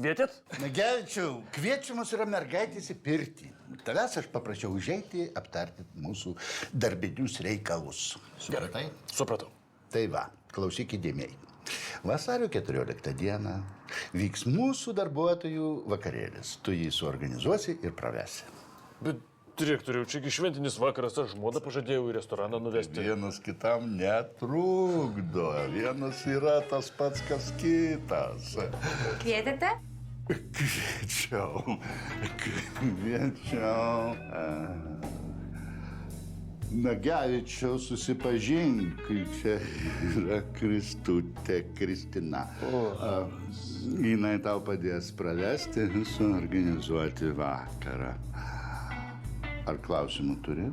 kvietėt? Nagevičiau, kviečiamas yra mergaitės į pirtį. Tavęs aš paprašiau užeiti, aptarti mūsų darbinius reikalus. Supratai? Supratau. Tai va, klausyk įdėmiai. Vasario 14 dieną vyks mūsų darbuotojų vakarėlis. Tu jį suorganizuosi ir pravesi. Bet direktoriau, čiagi šventinis vakaras, aš žmoną pažadėjau į restoraną nuvesti. Vienas kitam netrukdo. Vienas yra tas pats, kas kitas. Kvietėte? Kviečiau. Nagevičiau, susipažink, čia yra Kristutė Kristina. Jinai tau padės pravesti, suorganizuoti vakarą. Ar klausimų turi?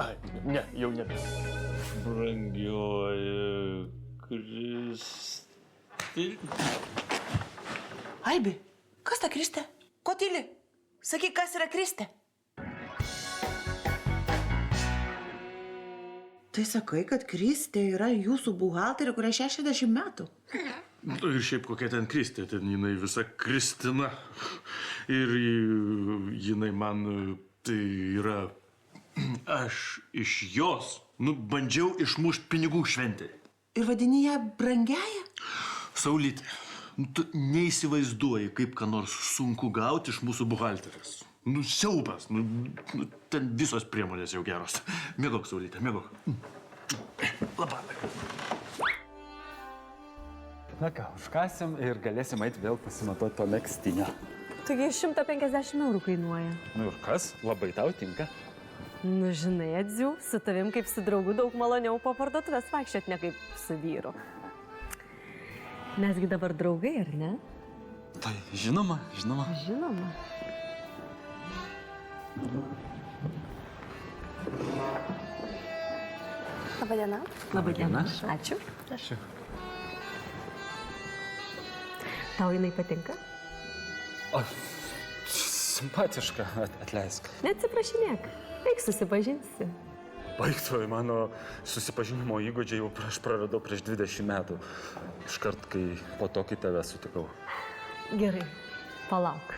Ai, ne, jau nebe. Brangioji Kristina. Albi, kas ta Kristė? Ko tyli? Sakyk, kas yra Kristė? Tai sakai, kad Kristė yra jūsų buhalterė, kuriai 60 metų. Ir šiaip kokia ten Kristė, ten jinai visa Kristina. Ir jinai man, tai yra, aš iš jos, bandžiau išmušti pinigų šventę. Ir vadini ją brangiaja? Saulytė, tu neįsivaizduoji, kaip ką nors sunku gauti iš mūsų buhalterės. Siaubas, ten visos priemonės jau geros. Mėgok, Saulytė, mėgok. Labai. Na ką, užkasim ir galėsim eiti vėl pasimatuoti to megztinio. Taigi 150 eurų kainuoja. Nu ir kas? Labai tau tinka. Nu, žinai, Edziu, su tavim kaip su draugu daug maloniau po parduotuvės vaikščiot, ne kaip su vyru. Mesgi dabar draugai, ar ne? Tai žinoma, žinoma. Žinoma. Labadiena. Labadiena. Ačiū. Ačiū. Tau jinai patinka? O, simpatiška, atleisk. Neatsiprašinėk. Eik susipažinsi. Baigtoji, mano susipažinimo įgūdžiai jau aš praradau prieš 20 metų. Iškart, kai po to, kai tave sutikau. Gerai, palauk.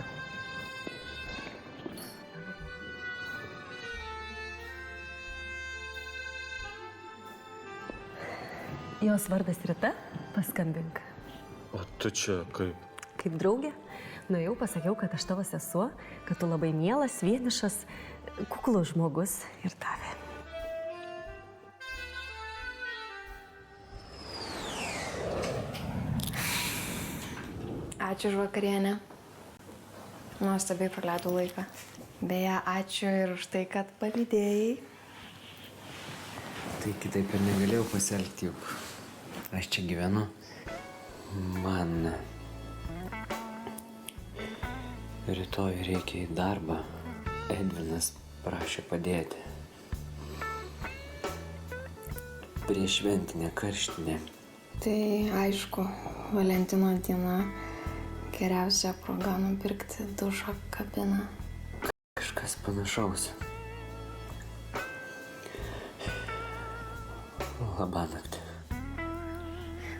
Jos vardas Rita, paskambink. O tu čia kaip? Kaip draugė, nuėjau, pasakiau, kad aš tavo sesuo, kad tu labai mielas, vienišas, kuklus žmogus ir tave. Ačiū už vakarienę. Nuostabiai praleidau laiką. Beje, ačiū ir už tai, kad palydėjai. Tai kitaip ir negalėjau pasielgti, juk aš čia gyvenu. Man rytoj reikia į darbą. Edvinas prašė padėti. Prieš šventinę karštinę. Tai aišku, Valentino diena geriausia proga nupirkti dušo kabiną. Kažkas panašaus. Labanakt.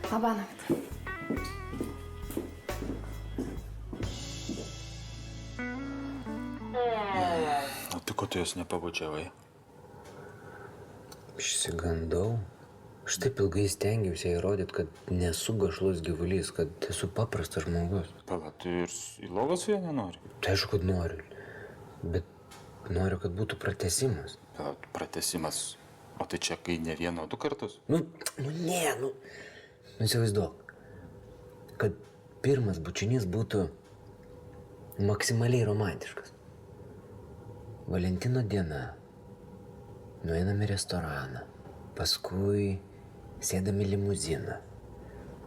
Labanakt. O tai ko tu jos nepabučiavai? Išsigandau. Aš taip ilgai stengiausi įrodyti, kad nesu gašlus gyvulys, kad esu paprastas žmogus. Pala, tu ir į lovą su ja nenori? Tai aišku, kad noriu. Bet noriu, kad būtų pratęsimas. Pala, pratęsimas. O tai čia kai ne vieną, o 2 kartus? Įsivaizduok, kad pirmas bučinys būtų maksimaliai romantiškas. Valentino diena. Nueinam į restoraną. Paskui sėdam į limuziną.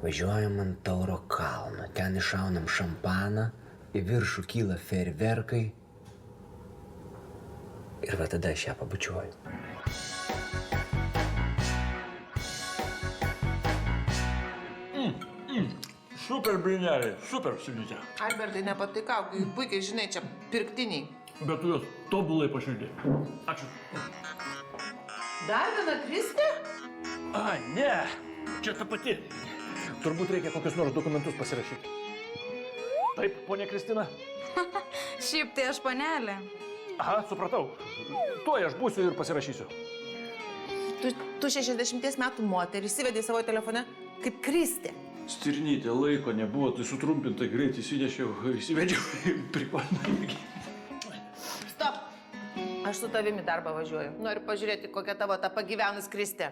Važiuojam ant Tauro kalno. Ten išaunam šampaną. Į viršų kyla fejerverkai. Ir va tada aš ją pabučiuoju. Super blyneliai, super siunytė. Albertai, nepataikauk, puikiai žinai, čia pirktiniai. Bet tu jos tobulai paširdėjai. Ačiū. Dar viena Kristė? A, ne, čia ta pati. Turbūt reikia kokius nors dokumentus pasirašyti. Taip, ponia Kristina. Šiaip tai aš panelė. Aha, supratau. Tuoj aš būsiu ir pasirašysiu. Tu 60 metų moterį įsivedė į savo telefone kaip Kristė. Stirnytė, laiko nebuvo, tai sutrumpintai greit įsivedžiau privalmą. Stop! Aš su tavimi darbą važiuoju. Noriu pažiūrėti, kokia tavo ta pagyvenus Kristė.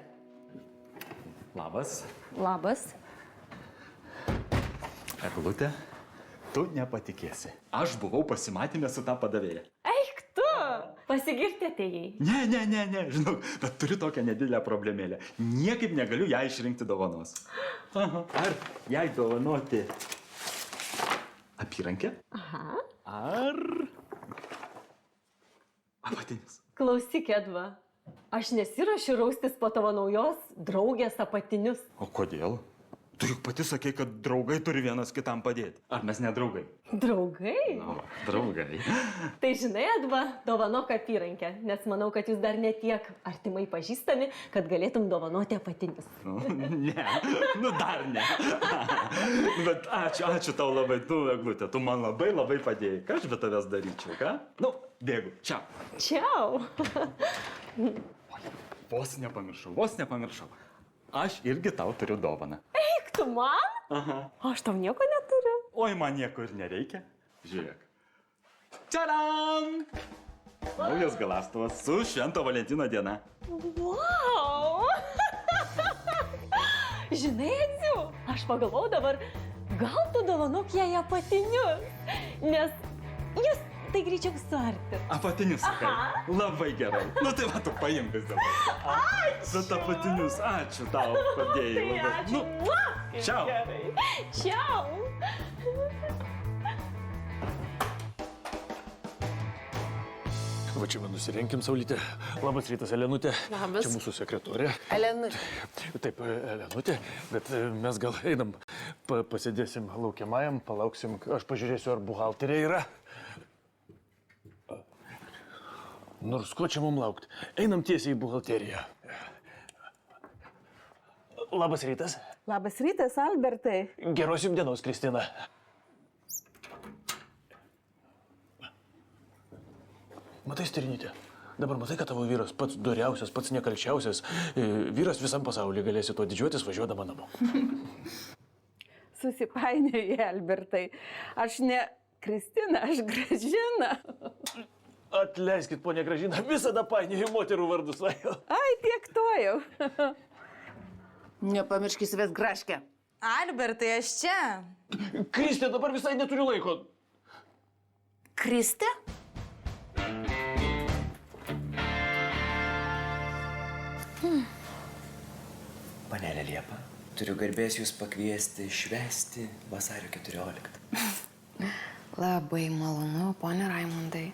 Labas. Labas. Eglutė, tu nepatikėsi. Aš buvau pasimatymę su tą padavėją. Eik tu! Pasigirti atėjai. Ne, žinau, bet turiu tokią nedidelę problemėlę. Niekaip negaliu ją išrinkti dovanos. Aha. Ar jai dovanoti apyrankę? Aha. Ar apatinius? Klausyk, Edva. Aš nesiruošiu raustis po tavo naujos draugės apatinius. O kodėl? Tu juk pati sakei, kad draugai turi vienas kitam padėti. Ar mes ne draugai? Draugai? O, draugai. Tai žinai, Edva, dovanok apyrankę, nes manau, kad jūs dar netiek artimai pažįstami, kad galėtum dovanoti apatinius. Ne, dar ne. Bet ačiū tau labai, tu, Eglutė, tu man labai padėjai. Ką aš be tavęs daryčiau, ką? Bėgu, čia. Čiau. Vos nepamiršau. Aš irgi tau turiu dovaną. Eik tu man? Aha. Aš tau nieko neturiu. Oi, man nieko ir nereikia. Žiūrėk. Tadam! Naujas galastuvas su Švento Valentino diena. Wow! Žinai, Edziu, aš pagalvojau dabar, gal tu dovanok jai apatinius, nes jūs tai greičiau suarti. Apatinius, sakai? Aha. Labai gerai. Tai va, tu paimk vis dėlto. Ačiū. Bet apatinius, ačiū tau padėjai. Tai Labai. ačiū. Kaip Čiau. gerai. Čiau. Va čia man nusirenkim, Saulytė. Labas rytas, Elenutė. Labas. Čia mūsų sekretorė. Elenutė. Taip, Elenutė, bet mes gal einam, pasėdėsim laukiamajam, palauksim, aš pažiūrėsiu, ar buhalterė yra. Nors ko čia mums laukti? Einam tiesiai į buhalteriją. Labas rytas. Labas rytas, Albertai. Geros jums dienos, Kristina. Matai, Stirnytė, dabar matai, kad tavo vyras pats doriausias, pats nekalčiausias. Vyras visam pasaulyje galėsi tuo didžiuotis važiuodama namo. Susipainioji, Albertai. Aš ne Kristina, aš Gražina. Atleiskit, ponia Gražina, visada painioju moterų vardus. Ai, tiek to jau. Nepamiršk įsivest Graškę. Albertai, aš čia. Kristė, dabar visai neturiu laiko. Kristė? Panelė Liepa, turiu garbės jūs pakviesti švęsti vasario 14. Labai malonu, ponė Raimundai.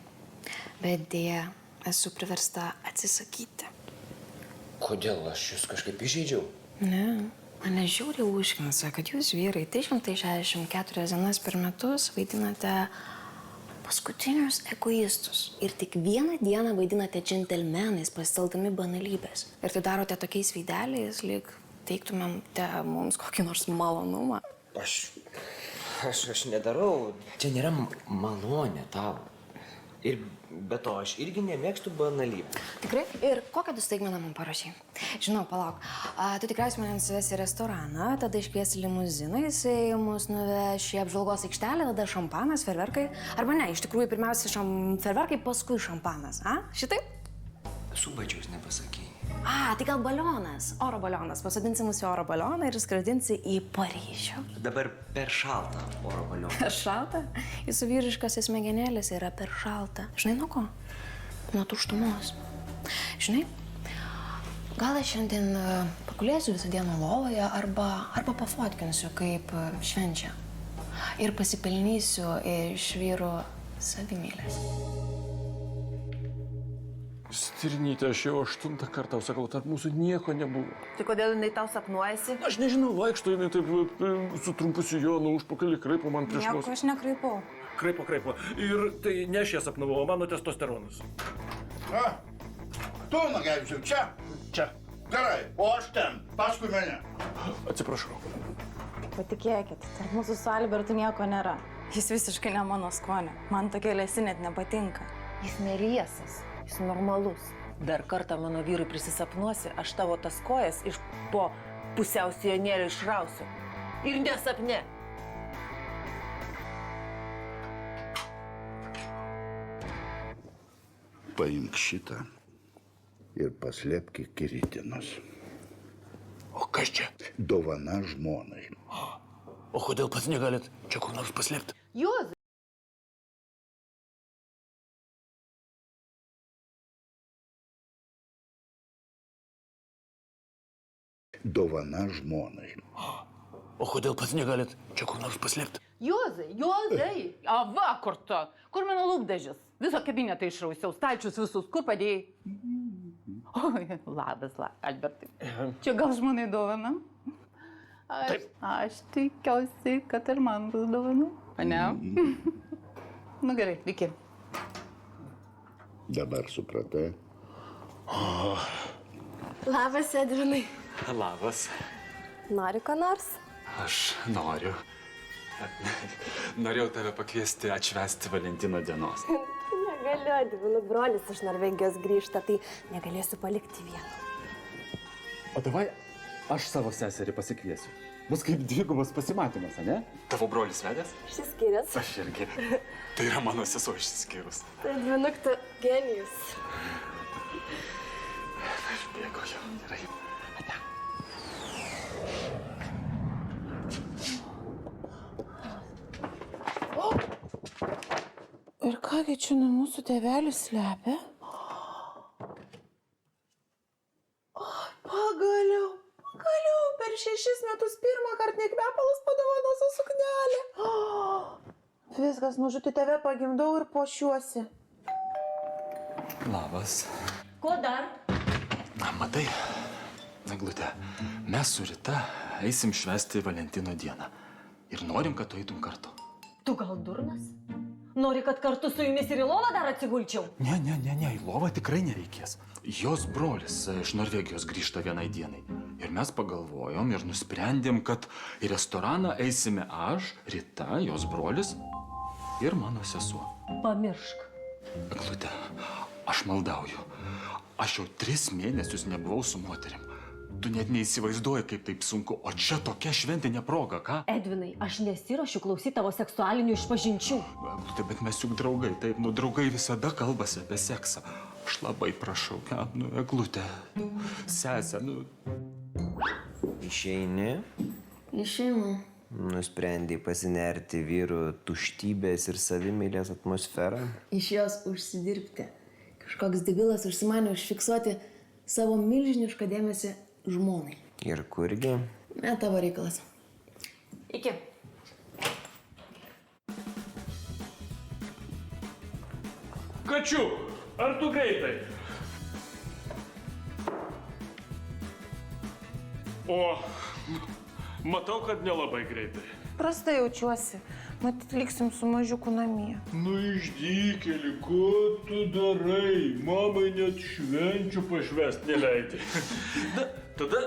Bet dėja, esu priversta atsisakyti. Kodėl aš jūs kažkaip įžeidžiau? Ne, mane žiauriai užknisa, kad jūs vyrai 364 dienas per metus vaidinate paskutinius egoistus. Ir tik vieną dieną vaidinate džentelmenais, pasitelkdami banalybės. Ir tai darote tokiais veideliais, lyg teiktumėte mums kokį nors malonumą. Aš nedarau. Čia nėra malonė tau. Ir be to, aš irgi nemėgstu banalybę. Tikrai? Ir kokią tu staigmeną man parašai? Žinau, palauk. Tu tikriausiai mane nusivesi į restoraną, tada iškviesi limuziną, jisai mus nuveš į apžvalgos aikštelę, tada šampanas, ferverkai. Arba ne, iš tikrųjų, pirmiausia ferverkai, paskui šampanas. Šitaip? Subačiaus nepasakėjai. Tai gal balionas, oro balionas. Pasodinsi mus į oro balioną ir skraidinsi į Paryžių. Dabar per šaltą oro balioną. Per šaltą? Jūsų vyriškasis smegenėlis yra per šaltą. Žinai, nuo ko? Nuo tuštumos. Žinai, gal aš šiandien pagulėsiu visą dieną lovoje arba pafotkinsiu, kaip švenčia. Ir pasipelnysiu iš vyrų savimylės. Stirnytė, aš jau 8 kartą sakau, tarp mūsų nieko nebuvo. Tai kodėl jinai tau sapnuojasi? Aš nežinau, vaikšto jinai taip su trumpu sijonu užpakalį kraipo man prieš nosį. Nieko aš nekraipau. Kraipo. Ir tai ne aš ją sapnavau, o mano testosteronas. Tu, Nagavičiau, čia? Čia. Gerai, o aš ten, paskui mane. Atsiprašau. Patikėkit, tarp mūsų su Albertu nieko nėra. Jis visiškai ne mano skonio. Man tokia lėsi net nepatinka. Jis neliesas, jis normalus. Dar kartą mano vyrui prisisapnuosi, aš tavo tas kojas iš po pusiau sijonėlio išrausiu. Ir nesapne. Paimk šitą ir paslėpk iki rytdienos. O kas čia? Dovana žmonai. O kodėl pats negalit čia kur nors paslėpti? Juozai. Dovana žmonai. O kodėl pats negalit čia kur nors paslėpti? Juozai. A, va, kur tu? Kur mano lūpdažis? Viso kabinetą išrausiau, stalčius visus. Kur padėjai? Oi, labas, Albertai. Čia gal žmonai dovana? Aš tikiuosi, kad ir man bus dovana. A ne? Nu gerai, iki. Dabar supratai? Labas, Edvinai. Labas. Nori ko nors? Aš noriu. Norėjau tave pakviesti atšvęsti Valentino dienos. Negaliu, Edvinų brolis iš Norvegijos grįžta, tai negalėsiu palikti vieną. O davai aš savo seserį pasikviesiu. Bus kaip dvigubas pasimatymas, ne? Tavo brolis vedęs? Išsiskyręs. Aš irgi. Tai yra mano sesuo išsiskyrus. Tai Edvinuk, tu genijus. Aš bėgu jau. Gerai. Ate. Ir kągi čia nuo mūsų tėvelis slepia? Pagaliau, per 6 metus pirmą kartą nekvepalas padovanojo suknelę. Viskas, nužuti tave pagimdau ir pošiuosi. Labas. Ko dar? Na, matai, Eglute, mes su Rita eisim švęsti Valentino dieną. Ir norim, kad tu eitum kartu. Tu gal durnas? Nori, kad kartu su jumis ir į lovą dar atsigulčiau? Ne, į lovą tikrai nereikės. Jos brolis iš Norvegijos grįžta vienai dienai. Ir mes pagalvojom ir nusprendėm, kad į restoraną eisime aš, Rita, jos brolis ir mano sesuo. Pamiršk. Eglute, aš maldauju. Aš jau 3 mėnesius nebuvau su moterim. Tu net neįsivaizduoji, kaip taip sunku, o čia tokia šventinė proga, ką? Edvinai, aš nesiruošiu klausyti tavo seksualinių išpažinčių. Eglute, bet mes juk draugai, taip, draugai visada kalbasi apie seksą. Aš labai prašau, ką, Eglute, sesė, Išeini, Išeinu. nusprendai pasinerti vyrų tuštybės ir savimylės atmosferą. Iš jos užsidirbti. Kažkoks debilas užsimanė užfiksuoti savo milžinišką dėmesį žmonai. Ir kurgi? Ne tavo reikalas. Iki. Kačiuk, ar tu greitai? O, matau, kad nelabai greitai. Prastai jaučiuosi. Matyt, liksim su mažiuku namie. Nu, išdykėli, ko tu darai? Mamai net švenčių pašvęst neleidai. Tada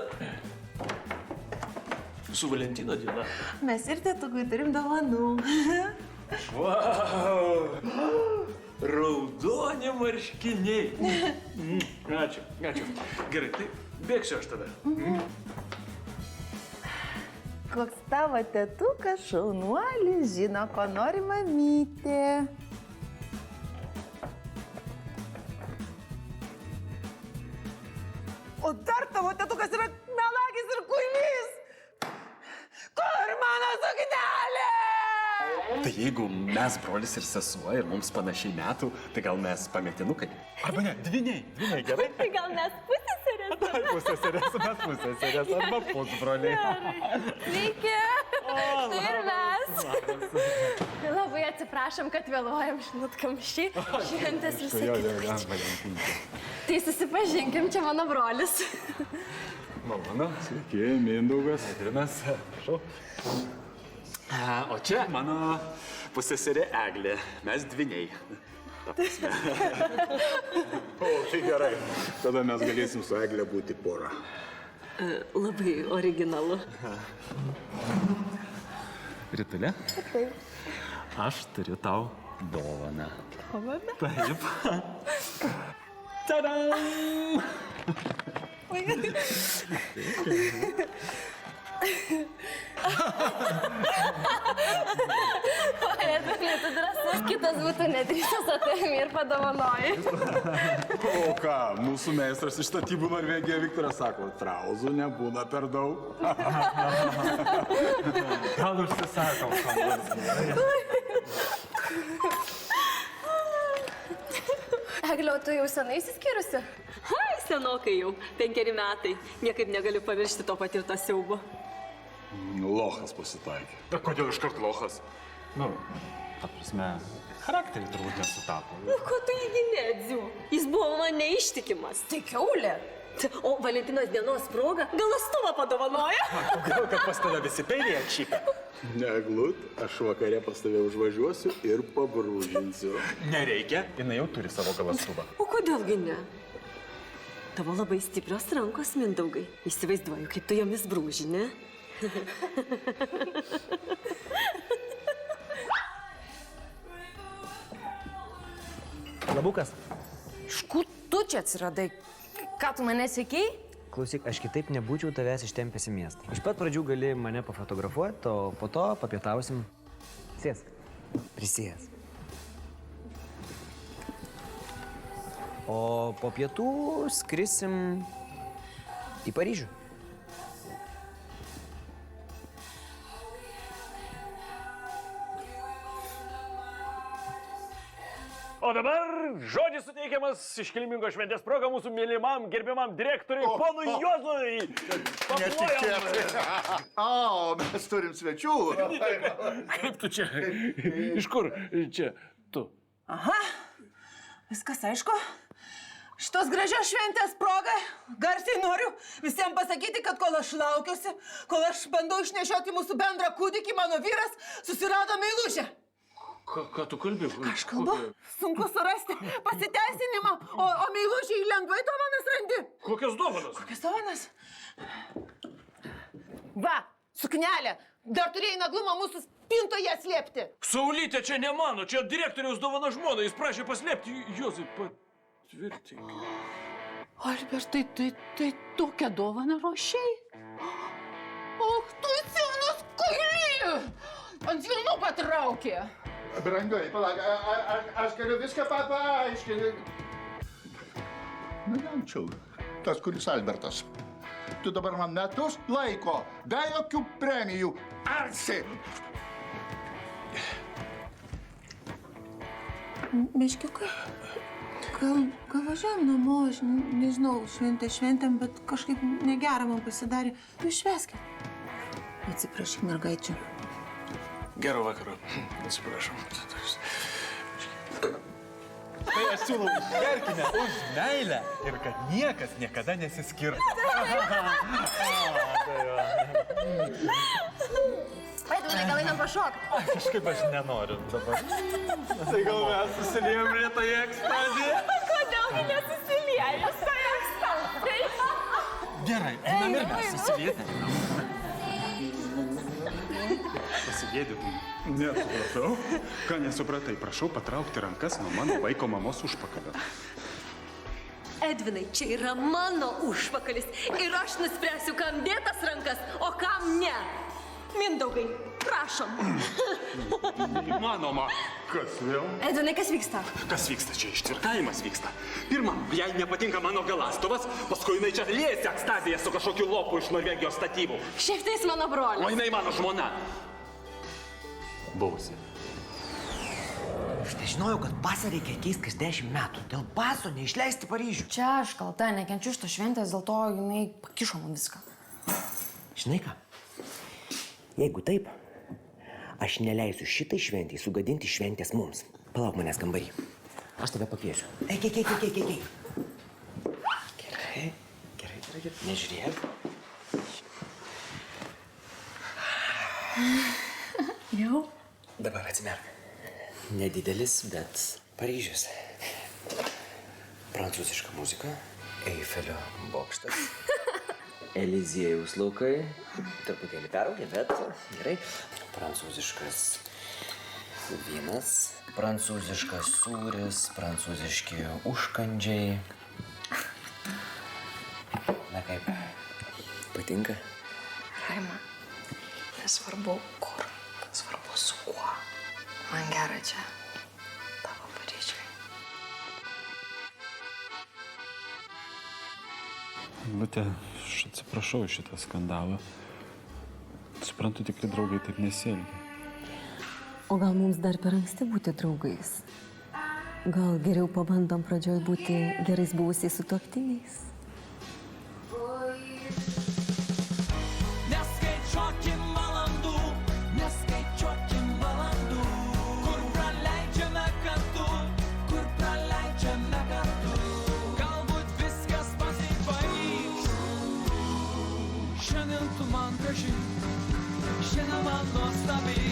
su Valentino diena. Mes ir tėtukui turim dovanų. Vau! Raudoni marškiniai. Ačiū. Gerai, tai bėgsiu aš tada. Koks tavo tėtukas šaunuolis, žino, ko nori mamytė. O dar tavo tėtukas yra melagis ir kuilys. Kur mano suknelė? Tai jeigu mes brolis ir sesuo ir mums panašiai metų, tai gal mes pametinukai? Arba ne, dviniai, gerai? Tai gal mes pusseserės? Tai pusseserės, mes pusseserės arba pusbroliai. Sveiki! Tai ir mes. Labai atsiprašom, kad vėluojam, žinot, kamščiai. Šventės visą kitą. Tai susipažinkim, čia mano brolis. Malonu. Sveiki, Mindaugas. Adrinas. Prašau. O čia mano pusseserė Eglė. Mes dviniai. O, tai gerai. Tada mes galėsim su Eglė būti pora. Labai originalu. Ritulė? Aš turiu tau dovaną. Dovaną? Taip. Tadam! Edvinai, tu drąsus, kitas būtų nedrįsęs atėjami ir padovanoji. O ką, mūsų meistras iš statybų Norvegijoje Viktoras sako, trauzų nebūna per daug. Gal užsisakom. Egle, tu jau senai įsiskyrusi? Ai, senokai jau, 5 metai. Niekaip negaliu pamiršti to patirto siaubo. Lochas pasitaikė. Bet kodėl iškart lochas? Nu, ta prasme, charakteriai turbūt nesutapo. Nu, ko tu jį nedziu? Jis buvo man neištikimas. Tai kiaulė. O Valentinos dienos proga galastuvą padovanoja. Gal, kad pas tave visi peiliai atšypia? Neglut, aš vakarė pas tave užvažiuosiu ir pabrūžinsiu. Nereikia, jinai jau turi savo galastuvą. O kodėlgi ne? Tavo labai stiprios rankos, Mindaugai. Įsivaizduoju, kaip tu jomis brūži, ne? Labukas. Iš kur tu čia atsiradai? Ką tu mane sekei? Klausyk, aš kitaip nebūčiau tavęs ištempęs į miestą. Iš pat pradžių gali mane pafotografuoti, o po to papietausim. Sėsk. Prisės. O po pietų skrisim į Paryžių. O dabar žodis suteikiamas iškilmingos šventės proga mūsų mylimam, gerbiamam direktoriui, ponui Juozui. Netikėtai. O, mes turim svečių. Kaip tu čia? Iš kur čia tu? Aha, viskas aišku. Šitos gražios šventės progai garsiai noriu visiems pasakyti, kad kol aš laukiuosi, kol aš bandau išnešioti mūsų bendrą kūdikį, mano vyras susirado meilužę. Ką tu kalbi? Ką aš kalbu? Sunku surasti pasiteisinimą, o meilužiai lengvai dovanas randi. Kokios dovanas? Kokias dovanas? Va, suknelė. Dar turėjai naglumą mūsų spintoje slėpti. Saulytė, čia ne mano, čia direktoriaus dovana žmona. Jis prašė paslėpti. Juozai, patvirtink. Albertai, tai tokią dovaną ruošiai? Och, tu senas kuily! Ant vilnų patraukė. Brangoji, palauk, aš galiu viską paaiškinti. Na, jaučiau, tas kuris Albertas. Tu dabar man metus laiko, be jokių premijų, arsi. Meškiukai, gal važiuojam namo, aš nežinau, šventėm, bet kažkaip negera man pasidarė. Jūs švęskit. Atsiprašyk, mergaičių. Gero vakaro. Atsiprašau. Tai aš siūlau išgerkime už meilę ir kad niekas niekada nesiskirtų. Edvinai, gal einam pašok? Kažkaip aš nenoriu dabar. Tai gal mes susiliejom lietoje ekstaziją? Kodėlgi nesusiliejus toje ekstazijoje? Gerai, einam ir mes susiliejame. Pasigėdėtum. Nesupratau. Ką nesupratai? Prašau patraukti rankas nuo mano vaiko mamos užpakalio. Edvinai, čia yra mano užpakalis ir aš nuspręsiu, kam dėtas rankas, o kam ne. Mindaugai, prašom. Įmanoma. Kas vėl? Edvinai, kas vyksta? Kas vyksta čia? Ištvirkavimas vyksta. Pirma, jai nepatinka mano galastuvas, paskui jinai čia liejasi ekstaziją su kažkokiu lopu iš Norvegijos statybų. Šiaip tai jis mano brolis. O jinai mano žmona. Buvusi. Aš nežinojau, kad pasą reikia keisti kas 10 metų. Dėl paso neišleisti Paryžių. Čia aš kalta, nekenčiu šito šventės, dėl to jinai pakišo man viską. Žinai ką? Jeigu taip, aš neleisiu šitai šventai sugadinti šventės mums. Palauk manęs kambarį. Aš tave pakviesiu. Eik. Gerai. Nežiūrėk. Jau? Dabar atsimerk. Nedidelis, bet Paryžius. Prancūziška muzika. Eifelio bokštas. Eliziejaus laukai. Truputėlį peraugė, bet gerai. Prancūziškas Vynas, prancūziškas sūris, prancūziški užkandžiai. Na kaip, patinka? Raima, nesvarbu kur, svarbu su kuo. Man gera čia, tavo Paryžiui. Lute, aš atsiprašau iš šitą skandalą. Suprantu, tikri draugai taip nesielgia. O gal mums dar per anksti būti draugais? Gal geriau pabandom pradžioj būti gerais buvusiais sutuoktiniais? Neskaičiuokim valandų, kur praleidžiame kartu, Galbūt viskas pasibaigs. Šiandien tu man graži, šiandien man nuostabi.